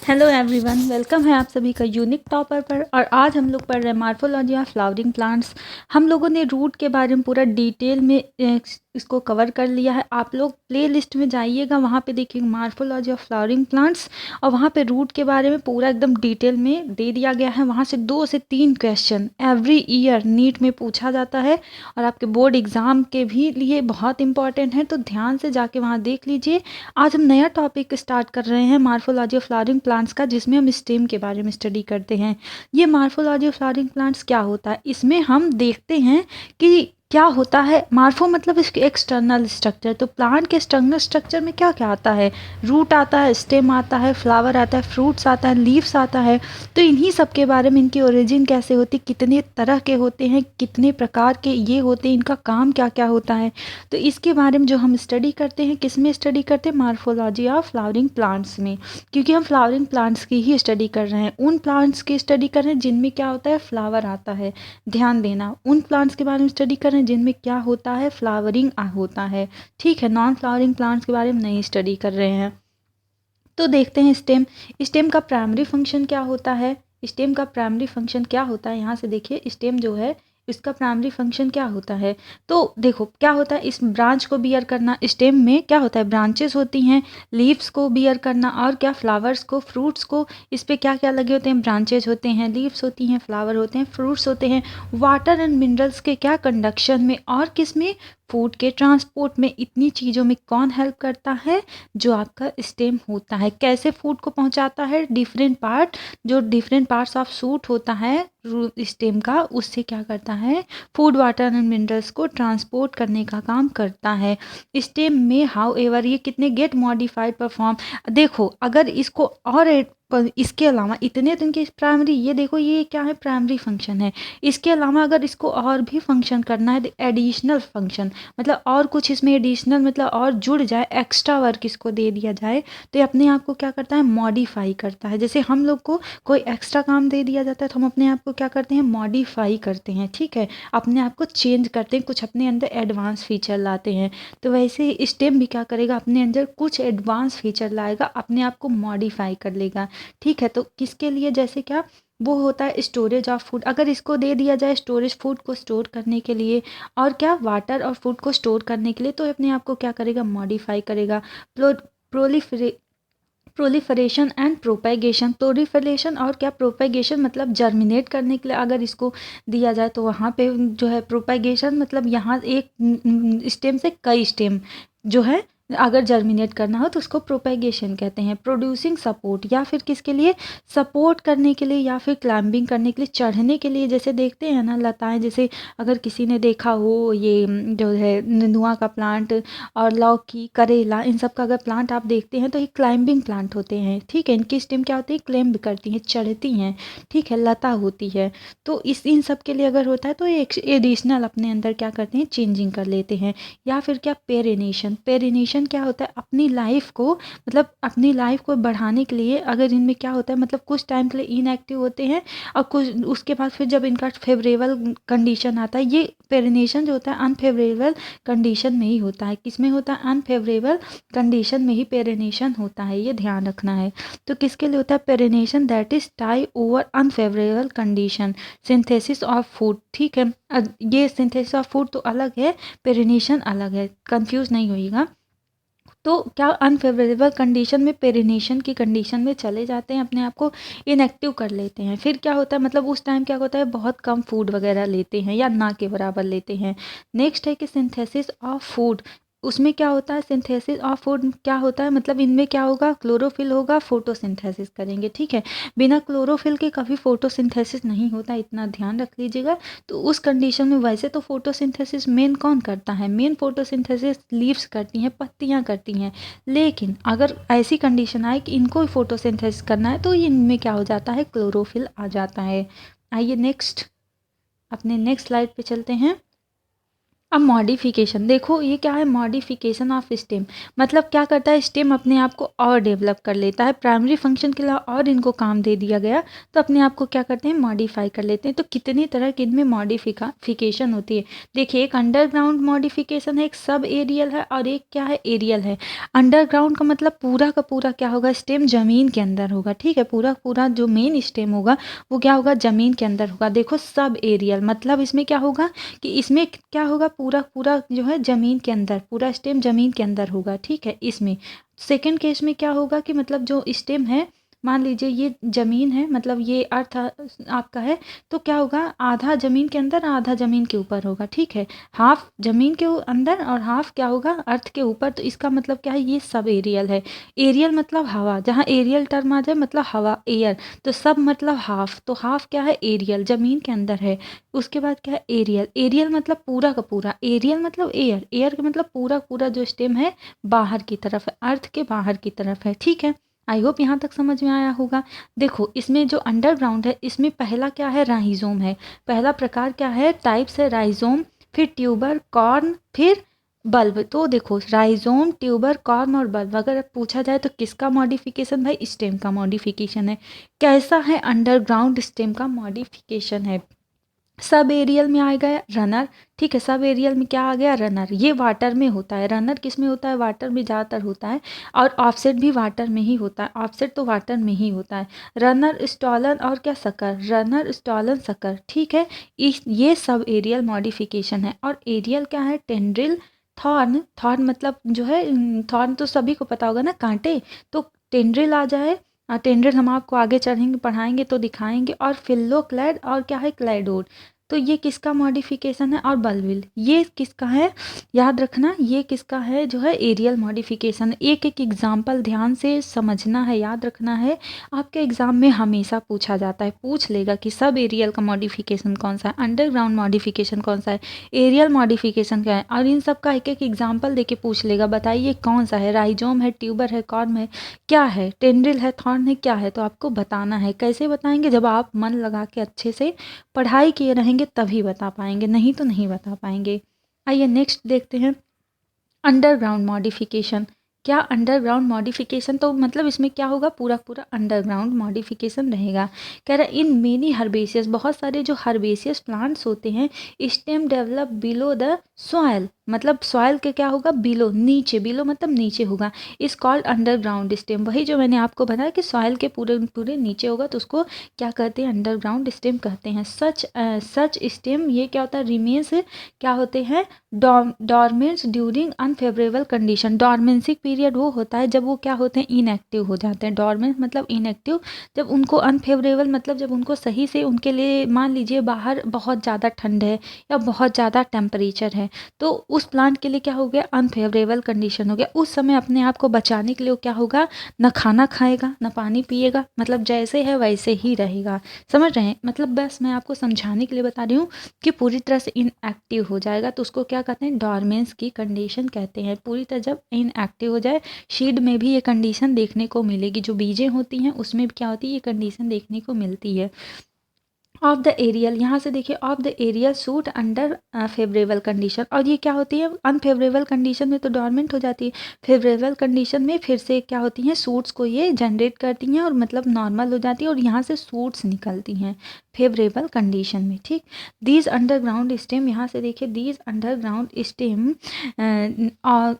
Hello everyone, welcome है आप सभी का यूनिक टॉपर पर। और आज हम लोग पढ़ रहे हैं मॉर्फोलॉजी ऑफ फ्लावरिंग प्लांट्स। हम लोगों ने रूट के बारे में पूरा डिटेल में इसको कवर कर लिया है। आप लोग प्ले लिस्ट में जाइएगा, वहाँ पे देखिएगा मॉर्फोलॉजी ऑफ फ्लावरिंग प्लांट्स, और वहाँ पे रूट के बारे में पूरा एकदम डिटेल में दे दिया गया है। वहाँ से 2 से 3 क्वेश्चन एवरी ईयर नीट में पूछा जाता है और आपके बोर्ड एग्ज़ाम के भी लिए बहुत इंपॉर्टेंट है, तो ध्यान से जाके वहाँ देख लीजिए। आज हम नया टॉपिक स्टार्ट कर रहे हैं मॉर्फोलॉजी ऑफ फ्लावरिंग प्लांट्स का, जिसमें हम स्टेम के बारे में स्टडी करते हैं। ये मॉर्फोलॉजी ऑफ फ्लावरिंग प्लांट्स क्या होता है, इसमें हम देखते हैं कि क्या होता है। मार्फो मतलब इसके एक्सटर्नल स्ट्रक्चर। तो प्लांट के एक्सटर्नल स्ट्रक्चर में क्या क्या आता है? रूट आता है, स्टेम आता है, फ्लावर आता है, फ्रूट्स आता है, लीव्स आता है। तो इन्हीं सब के बारे में, इनकी ओरिजिन कैसे होती, कितने तरह के होते हैं, कितने प्रकार के ये होते हैं, इनका काम क्या क्या होता है, तो इसके बारे में जो हम स्टडी करते हैं, किस में स्टडी करते हैं? मॉर्फोलॉजी ऑफ फ्लावरिंग प्लांट्स में। क्योंकि हम फ्लावरिंग प्लांट्स की ही स्टडी कर रहे हैं, उन प्लांट्स की स्टडी कर रहे हैं जिनमें क्या होता है? फ्लावर आता है। ध्यान देना, उन प्लांट्स के बारे में स्टडी कर रहे हैं जिनमें क्या होता है? फ्लावरिंग होता है। ठीक है, नॉन फ्लावरिंग प्लांट्स के बारे में नहीं स्टडी कर रहे हैं। तो देखते हैं स्टेम। स्टेम का प्राइमरी फंक्शन क्या होता है? स्टेम का प्राइमरी फंक्शन क्या होता है? यहाँ से देखिए, स्टेम जो है इसका प्राइमरी फंक्शन क्या होता है। तो देखो क्या होता है, इस ब्रांच को बियर करना। स्टेम में क्या होता है? ब्रांचेस होती हैं, लीव्स को बियर करना, और क्या? फ्लावर्स को, फ्रूट्स को। इस पे क्या क्या लगे होते हैं? ब्रांचेज होते हैं, लीव्स होती हैं, फ्लावर होते हैं, फ्रूट्स होते हैं। वाटर एंड मिनरल्स के क्या? कंडक्शन में, और किस में? फूड के ट्रांसपोर्ट में। इतनी चीज़ों में कौन हेल्प करता है? जो आपका स्टेम होता है। कैसे फूड को पहुंचाता है? डिफरेंट पार्ट, जो डिफरेंट पार्ट्स ऑफ सूट होता है स्टेम का, उससे क्या करता है? फूड, वाटर एंड मिनरल्स को ट्रांसपोर्ट करने का काम करता है। स्टेम में हाउ एवर ये कितने गेट मॉडिफाइड परफॉर्म। देखो अगर इसको और इसके अलावा इतने दिन के प्राइमरी, ये देखो ये क्या है? प्राइमरी फंक्शन है। इसके अलावा अगर इसको और भी फंक्शन करना है, एडिशनल फंक्शन, मतलब और कुछ इसमें एडिशनल, मतलब और जुड़ जाए, एक्स्ट्रा वर्क इसको दे दिया जाए, तो ये अपने आप को क्या करता है? मॉडिफाई करता है। जैसे हम लोग को कोई एक्स्ट्रा काम दे दिया जाता है तो हम अपने आप को क्या करते हैं? मॉडिफाई करते हैं। ठीक है, अपने आप को चेंज करते हैं, कुछ अपने अंदर एडवांस फीचर लाते हैं। तो वैसे ही स्टेम भी क्या करेगा? अपने अंदर कुछ एडवांस फीचर लाएगा, अपने आप को मॉडिफाई कर लेगा। ठीक है, तो किसके लिए? जैसे क्या वो होता है स्टोरेज ऑफ फूड। अगर इसको दे दिया जाए स्टोरेज, फूड को स्टोर करने के लिए, और क्या? वाटर और फूड को स्टोर करने के लिए, तो अपने आप को क्या करेगा? मॉडिफाई करेगा। Proliferation and propagation. प्रोलिफरेशन और क्या? प्रोपेगेशन मतलब जर्मिनेट करने के लिए अगर इसको दिया जाए, तो वहाँ पे जो है प्रोपेगेशन मतलब यहाँ एक स्टेम से कई स्टेम जो है अगर जर्मिनेट करना हो तो उसको प्रोपेगेशन कहते हैं। प्रोड्यूसिंग सपोर्ट, या फिर किसके लिए? सपोर्ट करने के लिए, या फिर क्लाइंबिंग करने के लिए, चढ़ने के लिए। जैसे देखते हैं ना लताएं, जैसे अगर किसी ने देखा हो ये जो है नेनुआ का प्लांट और लौकी, करेला, इन सब का अगर प्लांट आप देखते हैं तो ये क्लाइंबिंग प्लांट होते हैं। ठीक है, इनकी स्टेम क्या होती है? क्लाइंब करती हैं, चढ़ती हैं। ठीक है, लता होती है। तो इन सब के लिए अगर होता है तो ये एडिशनल अपने अंदर क्या करते हैं? चेंजिंग कर लेते हैं। या फिर क्या? पेरिनेशन। पेरिनेशन क्या होता है? अपनी लाइफ को, मतलब अपनी लाइफ को बढ़ाने के लिए अगर इनमें क्या होता है, मतलब कुछ टाइम के लिए इनएक्टिव होते हैं और कुछ उसके बाद फिर जब इनका फेवरेबल कंडीशन आता है, ये पेरिनेशन जो होता है अनफेवरेबल कंडीशन में ही होता है। किस में होता है? अनफेवरेबल कंडीशन में ही पेरिनेशन होता है, ये ध्यान रखना है। तो किसके लिए होता है perennation? That is tie over unfavourable condition. Synthesis of food. ठीक है, ये सिंथेसिस ऑफ फूड तो अलग है, पेरिनेशन अलग है, कंफ्यूज नहीं होइएगा। तो क्या? अनफेवरेबल कंडीशन में, पेरिनेशन की कंडीशन में चले जाते हैं, अपने आप को इनएक्टिव कर लेते हैं। फिर क्या होता है, मतलब उस टाइम क्या होता है? बहुत कम फूड वगैरह लेते हैं या ना के बराबर लेते हैं। नेक्स्ट है कि सिंथेसिस ऑफ फूड। उसमें क्या होता है? सिंथेसिस ऑफ फूड क्या होता है? मतलब इनमें क्या होगा? क्लोरोफिल होगा, फोटोसिंथेसिस करेंगे। ठीक है, बिना क्लोरोफिल के कभी फोटोसिंथेसिस नहीं होता, इतना ध्यान रख लीजिएगा। तो उस कंडीशन में वैसे तो फोटोसिंथेसिस मेन कौन करता है? मेन फोटोसिंथेसिस लीव्स करती हैं, पत्तियां करती हैं। लेकिन अगर ऐसी कंडीशन आए कि इनको फोटोसिंथेसिस करना है, तो इनमें क्या हो जाता है? क्लोरोफिल आ जाता है। आइए नेक्स्ट, अपने नेक्स्ट स्लाइड पे चलते हैं। अब मॉडिफिकेशन देखो, ये क्या है, मॉडिफिकेशन ऑफ स्टेम। मतलब क्या करता है, स्टेम अपने आप को और डेवलप कर लेता है, प्राइमरी फंक्शन के लिए और इनको काम दे दिया गया तो अपने आप को क्या करते हैं, मॉडिफाई कर लेते हैं। तो कितनी तरह की इनमें मॉडिफिकेशन होती है। देखिए, एक अंडरग्राउंड मॉडिफिकेशन है, एक सब एरियल है और एक क्या है, एरियल है। अंडरग्राउंड का मतलब पूरा का पूरा क्या होगा, स्टेम जमीन के अंदर होगा। ठीक है, पूरा पूरा जो मेन स्टेम होगा वो क्या होगा, जमीन के अंदर होगा। देखो, सब एरियल मतलब इसमें क्या होगा कि इसमें क्या होगा, पूरा पूरा जो है ज़मीन के अंदर, पूरा स्टेम ज़मीन के अंदर होगा। ठीक है, इसमें सेकंड केस में क्या होगा कि मतलब जो स्टेम है, मान लीजिए ये ज़मीन है, मतलब ये अर्थ आपका है, तो क्या होगा, आधा ज़मीन के अंदर आधा ज़मीन के ऊपर होगा। ठीक है, हाफ ज़मीन के अंदर और हाफ क्या होगा, अर्थ के ऊपर। तो इसका मतलब क्या है, ये सब एरियल है। एरियल मतलब हवा, जहाँ एरियल टर्म आ जाए मतलब हवा, एयर। तो सब मतलब हाफ, तो हाफ क्या है, एरियल, ज़मीन के अंदर है। उसके बाद क्या है, एरियल। एरियल मतलब पूरा का पूरा, एरियल मतलब एयर, एयर का मतलब पूरा पूरा जो स्टेम है बाहर की तरफ है, अर्थ के बाहर की तरफ है। ठीक है, आई होप यहाँ तक समझ में आया होगा। देखो, इसमें जो अंडरग्राउंड है, इसमें पहला क्या है, राइजोम है। पहला प्रकार क्या है, टाइप्स है राइजोम, फिर ट्यूबर, कॉर्न, फिर बल्ब। तो देखो, राइजोम, ट्यूबर, कॉर्न और बल्ब अगर पूछा जाए तो किसका मॉडिफिकेशन, भाई स्टेम का मॉडिफिकेशन है। कैसा है, अंडरग्राउंड स्टेम का मॉडिफिकेशन है। सब एरियल में आ गया रनर। ठीक है, सब एरियल में क्या आ गया, रनर। ये वाटर में होता है, रनर किस में होता है, वाटर में ज़्यादातर होता है। और ऑफसेट भी वाटर में ही होता है, ऑफसेट तो वाटर में ही होता है। रनर, स्टॉलन और क्या, सकर, रनर, स्टॉलन, सकर। ठीक है, ये सब एरियल मॉडिफिकेशन है। और एरियल क्या है, टेंड्रिल, थॉर्न। थॉर्न मतलब जो है, थॉर्न तो सभी को पता होगा ना, कांटे। तो टेंड्रिल आ जाए, टेंड्रिल हम आपको आगे चढ़ेंगे पढ़ाएंगे तो दिखाएंगे। और फिल्लो क्लैड और क्या है, क्लाइडोड। तो ये किसका मॉडिफिकेशन है, और बल्बिल ये किसका है, याद रखना ये किसका है, जो है एरियल मॉडिफिकेशन। एक एक एग्जाम्पल ध्यान से समझना है, याद रखना है। आपके एग्जाम में हमेशा पूछा जाता है, पूछ लेगा कि सब एरियल का मॉडिफिकेशन कौन सा है, अंडरग्राउंड मॉडिफिकेशन कौन सा है, एरियल मॉडिफिकेशन क्या है। और इन सब का एक एक एग्जाम्पल देके पूछ लेगा, बताइए कौन सा है, राइजोम है, ट्यूबर है, कॉर्म है, क्या है, टेंड्रिल है, थॉर्न है, क्या है। तो आपको बताना है। कैसे बताएंगे, जब आप मन लगा के अच्छे से पढ़ाई किए रहेंगे तभी बता पाएंगे, नहीं तो नहीं बता पाएंगे। आइए नेक्स्ट देखते हैं, अंडरग्राउंड मॉडिफिकेशन। क्या अंडरग्राउंड मॉडिफिकेशन, तो मतलब इसमें क्या होगा, पूरा पूरा अंडरग्राउंड मॉडिफिकेशन रहेगा। कह रहा है इन मेनी हर्बेसियस, बहुत सारे जो हर्बेसियस प्लांट्स होते हैं, stem develop below the soil. मतलब सॉयल के क्या होगा, बिलो, नीचे, बिलो मतलब नीचे होगा। इस कॉल्ड अंडरग्राउंड स्टेम। वही जो मैंने आपको बताया कि सॉयल के पूरे पूरे नीचे होगा तो उसको क्या कहते हैं, अंडरग्राउंड स्टेम कहते हैं। सच स्टेम ये क्या होता है, रिमेन्स क्या होते हैं, dormants during unfavourable condition. Dormancy period वो होता है जब वो क्या होते हैं, इनएक्टिव हो जाते हैं। डॉर्मेंट मतलब इनएक्टिव, जब उनको अनफेवरेबल मतलब जब उनको सही से, उनके लिए मान लीजिए बाहर बहुत ज़्यादा ठंड है या बहुत ज़्यादा टेम्परेचर है, तो उस प्लांट के लिए क्या हो गया, अनफेवरेबल कंडीशन हो गया। उस समय अपने आप को बचाने के लिए वो क्या होगा, न खाना खाएगा न पानी पिएगा, मतलब जैसे है वैसे ही रहेगा। समझ रहे हैं, मतलब बस मैं आपको समझाने के लिए बता रही हूँ कि पूरी तरह से इनएक्टिव हो जाएगा तो उसको क्या कहते हैं, डॉर्मेंस की कंडीशन कहते हैं। पूरी तरह जब इनएक्टिव हो जाए, शीड में भी ये कंडीशन देखने को मिलेगी, जो बीजें होती हैं उसमें भी क्या होती है, ये कंडीशन देखने को मिलती है। ऑफ द एरियल, यहाँ से देखिए, of the aerial suit under favourable condition. और ये क्या होती है, अनफेवरेबल कंडीशन में तो डॉर्मेंट हो जाती है, फेवरेबल कंडीशन में फिर से क्या होती हैं, सूट्स को ये जनरेट करती हैं और मतलब नॉर्मल हो जाती है और यहाँ से सूट्स निकलती हैं फेवरेबल कंडीशन में। ठीक, दीज अंडरग्राउंड स्टेम, यहाँ से देखिए, दीज अंडरग्राउंड स्टेम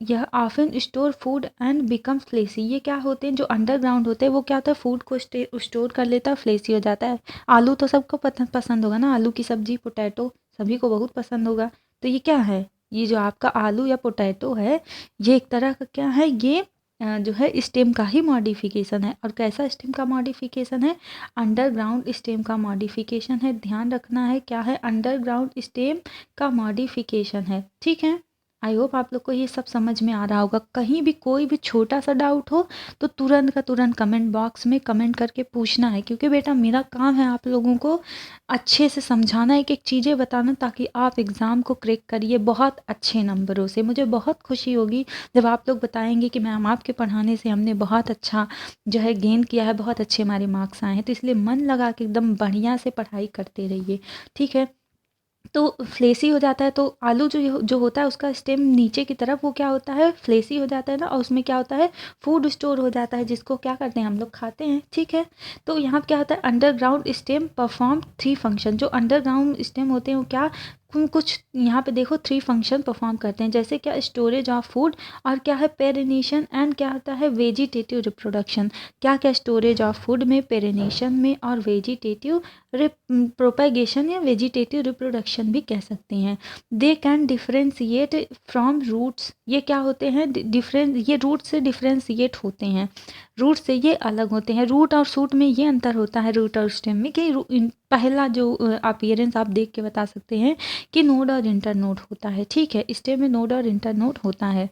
यह often store food and become fleshy. ये क्या होते हैं, जो अंडरग्राउंड होते हैं वो क्या होता है, फूड को स्टोर कर लेता है, फ्लेसी हो जाता है। आलू तो सबको पसंद होगा ना, आलू की सब्जी, पोटैटो सभी को बहुत पसंद होगा। तो ये क्या है, ये जो आपका आलू या पोटैटो है, ये एक तरह का क्या है, ये जो है स्टेम का ही मॉडिफिकेशन है। और कैसा स्टेम का मॉडिफिकेशन है, अंडरग्राउंड स्टेम का मॉडिफिकेशन है। ध्यान रखना है, क्या है, अंडरग्राउंड स्टेम का मॉडिफिकेशन है। ठीक है, आई होप आप लोग को ये सब समझ में आ रहा होगा। कहीं भी कोई भी छोटा सा डाउट हो तो तुरंत का तुरंत कमेंट बॉक्स में कमेंट करके पूछना है, क्योंकि बेटा मेरा काम है आप लोगों को अच्छे से समझाना, एक एक चीज़ें बताना, ताकि आप एग्ज़ाम को क्रैक करिए बहुत अच्छे नंबरों से। मुझे बहुत खुशी होगी जब आप लोग बताएंगे कि मैम आपके पढ़ाने से हमने बहुत अच्छा जो है गेन किया है, बहुत अच्छे हमारे मार्क्स आए हैं। तो इसलिए मन लगा के एकदम बढ़िया से पढ़ाई करते रहिए। ठीक है, तो फ्लेसी हो जाता है। तो आलू जो होता है उसका स्टेम नीचे की तरफ वो क्या होता है, फ्लेसी हो जाता है ना, और उसमें क्या होता है, फूड स्टोर हो जाता है, जिसको क्या करते हैं हम लोग खाते हैं। ठीक है, तो यहाँ पे क्या होता है, अंडरग्राउंड स्टेम परफॉर्म 3 फंक्शन। जो अंडरग्राउंड स्टेम होते हैं वो क्या कुछ यहाँ पे देखो 3 फंक्शन परफॉर्म करते हैं, जैसे क्या, स्टोरेज ऑफ फूड, और क्या है, पेरिनेशन, एंड क्या होता है, वेजिटेटिव रिप्रोडक्शन। क्या क्या, स्टोरेज ऑफ फूड में, पेरिनेशन में, और वेजिटेटिव प्रोपेगेशन या वेजिटेटिव रिप्रोडक्शन भी कह सकते हैं। They can differentiate from roots. ये क्या होते हैं, ये रूट से डिफ्रेंशिएट होते हैं, रूट से ये अलग होते हैं। रूट और शूट में ये अंतर होता है, रूट और स्टेम में, कि पहला जो अपीयरेंस आप देख के बता सकते हैं कि नोड और इंटर नोड होता है। ठीक है, स्टेम में नोड और इंटर नोड होता है,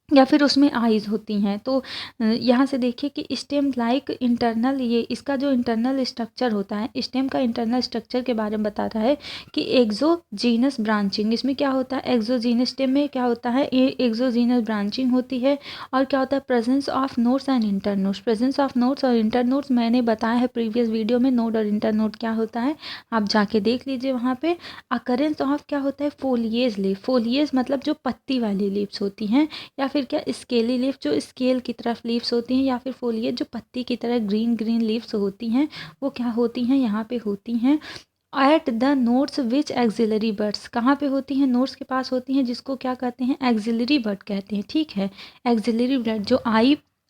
या फिर उसमें आइज़ होती हैं। तो यहाँ से देखिए कि स्टेम लाइक इंटरनल, ये इसका जो इंटरनल स्ट्रक्चर होता है, स्टेम का इंटरनल स्ट्रक्चर के बारे में बता रहा है कि एक्सोजीनस ब्रांचिंग। इसमें क्या होता है, एक्सोजीनस स्टेम में क्या होता है, ये एक्सोजीनस ब्रांचिंग होती है। और क्या होता है, presence of nodes and inter nodes. Presence of nodes और इंटर नोड्स मैंने बताया है प्रीवियस वीडियो में, नोड और इंटर नोड क्या होता है आप जाके देख लीजिए वहाँ पे। अकरेंस ऑफ क्या होता है, फोलिएज लीफ। फोलिएज मतलब जो पत्ती वाली लीव्स होती हैं, या फिर क्या, स्केली लीफ, जो स्केल की तरफ लीव्स होती हैं, या फिर फोलिएज जो पत्ती की तरह ग्रीन ग्रीन लीव्स होती हैं, वो क्या होती हैं, यहाँ पे होती हैं at the nodes which axillary birds. कहाँ पे होती हैं, नोड्स के पास होती हैं, जिसको क्या कहते हैं, एक्सिलरी बर्ड कहते हैं। ठीक है, एक्सिलरी बर्ड जो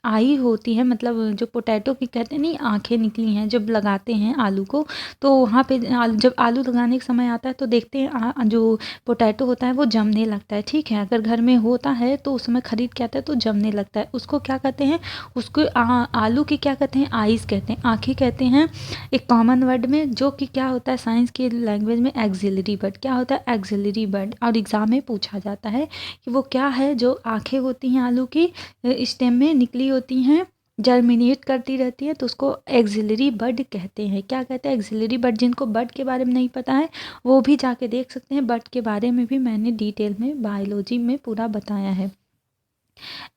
आई होती है, मतलब जो पोटैटो की कहते हैं नहीं, आंखें निकली हैं जब लगाते हैं आलू को, तो वहाँ पे जब आलू लगाने का समय आता है तो देखते हैं जो पोटैटो होता है वो जमने लगता है। ठीक है, अगर घर में होता है तो उस समय खरीद के आता है तो जमने लगता है, उसको क्या कहते हैं, उसको आलू की क्या कहते हैं, आइज़ कहते हैं, आँखें कहते हैं एक कॉमन वर्ड में, जो कि क्या होता है साइंस की लैंग्वेज में एक्सिलरी बर्ड। क्या होता है, एक्सिलरी बर्ड। और एग्जाम में पूछा जाता है कि वो क्या है, जो आँखें होती हैं आलू की स्टेम में निकली होती हैं, जर्मिनेट करती रहती है, तो उसको एक्सिलरी बर्ड कहते हैं। क्या कहते हैं, एक्सिलरी बर्ड। जिनको बर्ड के बारे में नहीं पता है वो भी जाके देख सकते हैं, बर्ड के बारे में भी मैंने डिटेल में बायोलॉजी में पूरा बताया है।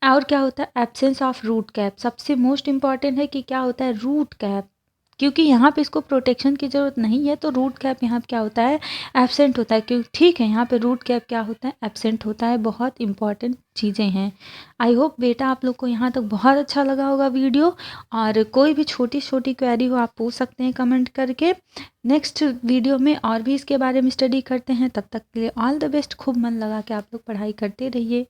और क्या होता है, एब्सेंस ऑफ रूट कैप। सबसे मोस्ट इम्पॉर्टेंट है कि क्या होता है, रूट कैप, क्योंकि यहाँ पे इसको प्रोटेक्शन की ज़रूरत नहीं है, तो रूट कैप यहाँ पे क्या होता है, एब्सेंट होता है। क्यों, ठीक है, यहाँ पे रूट कैप क्या होता है, एब्सेंट होता है। बहुत इंपॉर्टेंट चीज़ें हैं। आई होप बेटा आप लोग को यहाँ तक बहुत अच्छा लगा होगा वीडियो, और कोई भी छोटी छोटी क्वेरी हो आप पूछ सकते हैं कमेंट करके। नेक्स्ट वीडियो में और भी इसके बारे में स्टडी करते हैं। तब तक के लिए ऑल द बेस्ट। खूब मन लगा के आप लोग पढ़ाई करते रहिए।